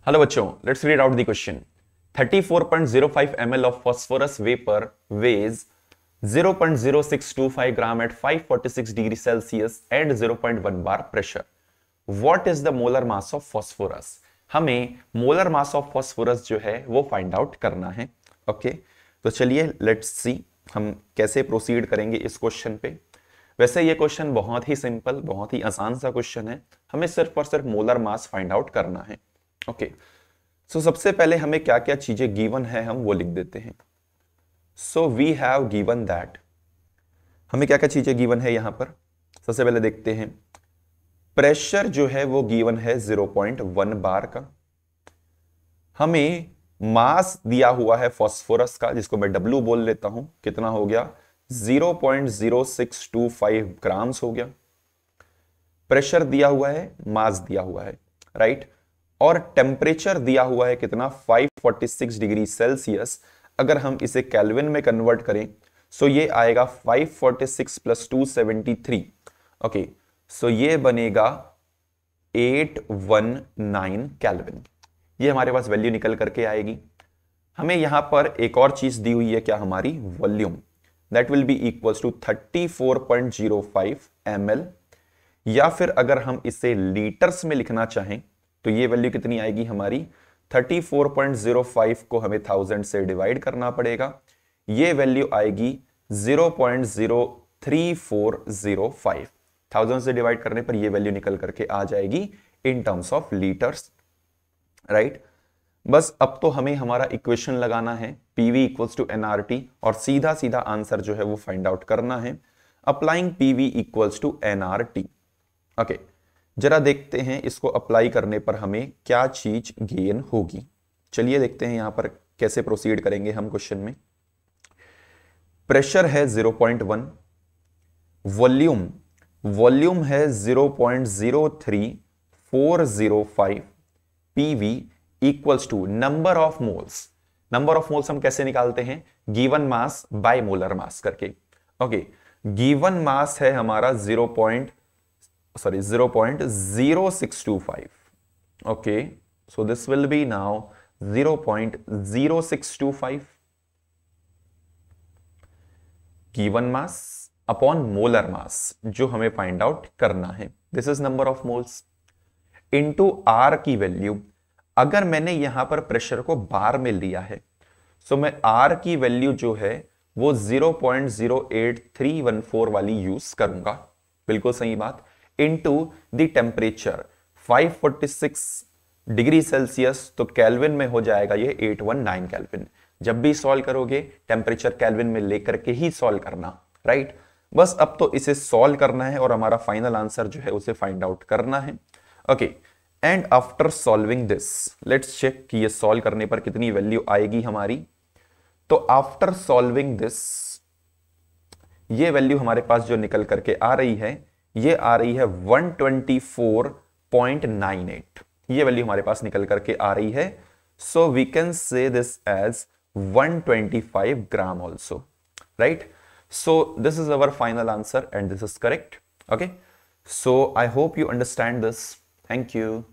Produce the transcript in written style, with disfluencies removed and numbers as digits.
Hello बच्चों, let's read out the question. 34.05 ml of phosphorus vapor weighs 0.0625 gram at 546 degree Celsius and 0.1 bar pressure. What is the molar mass of phosphorus? हमें molar mass of phosphorus जो है वो find out करना है। Okay, तो चलिए let's see हम कैसे प्रोसीड करेंगे इस क्वेश्चन पे। वैसे ये क्वेश्चन बहुत ही सिंपल, बहुत ही आसान सा क्वेश्चन है। हमें सिर्फ और सिर्फ मोलर मास फाइंड आउट करना है। ओके, सो सबसे पहले हमें क्या क्या चीजें गिवन है हम वो लिख देते हैं। So we have given that, हमें क्या क्या चीजें गिवन है यहां पर। सबसे पहले देखते हैं, प्रेशर जो है वो गिवन है 0.1 बार का। हमें मास दिया हुआ है फॉस्फोरस का, जिसको मैं W बोल लेता हूं, कितना हो गया 0.0625 ग्राम्स हो गया। प्रेशर दिया हुआ है, मास दिया हुआ है, राइट। और टेम्परेचर दिया हुआ है कितना 546 डिग्री सेल्सियस। अगर हम इसे केल्विन में कन्वर्ट करें सो ये आएगा 546 प्लस 273। ओके, सो ये बनेगा 819 केल्विन। ये हमारे पास वैल्यू निकल करके आएगी। हमें यहां पर एक और चीज दी हुई है, क्या, हमारी volume, that will be equals to 34.05 ml। या फिर अगर हम इसे लीटर्स में लिखना चाहें तो ये वैल्यू कितनी आएगी हमारी 34.05 को हमें 1000 से डिवाइड करना पड़ेगा। ये वैल्यू आएगी 0.03405। 1000 से डिवाइड करने पर ये वैल्यू निकल करके आ जाएगी in terms of litres, right. बस अब तो हमें हमारा इक्वेशन लगाना है PV इक्वल्स टू NRT और सीधा सीधा आंसर जो है वो फाइंड आउट करना है applying PV equals to NRT। Okay, जरा देखते हैं इसको अप्लाई करने पर हमें क्या चीज गेन होगी। चलिए देखते हैं यहां पर कैसे प्रोसीड करेंगे हम क्वेश्चन में। प्रेशर है 0.1, वॉल्यूम है 0.03405, PV equals to number of moles. Number of moles हम कैसे निकालते हैं, given mass by molar mass करके। ओके, गिवन मास है हमारा 0.0625. Okay, so this will be now 0.0625 given mass upon molar mass जो हमें फाइंड आउट करना है। This is number of moles into R की वैल्यू। अगर मैंने यहां पर प्रेशर को बार में लिया है सो मैं R की वैल्यू जो है वो 0.08314 वाली यूज करूंगा, बिल्कुल सही बात, into the temperature 546 degree Celsius, तो केल्विन में हो जाएगा ये 819 केल्विन। जब भी सॉल्व करोगे टेम्परेचर केल्विन में लेकर के ही सॉल्व करना, राइट। बस अब तो इसे सॉल्व करना है और हमारा फाइनल आंसर जो है उसे फाइंड आउट करना है। Okay, and after solving this let's check कि ये सॉल्व करने पर कितनी वैल्यू आएगी हमारी। तो आफ्टर सॉल्विंग दिस ये वैल्यू हमारे पास जो निकल करके आ रही है ये आ रही है 124.98। ये वैल्यू हमारे पास निकल करके आ रही है। So we can say this as 125 gram also, right. So this is our final answer and this is correct. Okay, so I hope you understand this. Thank you.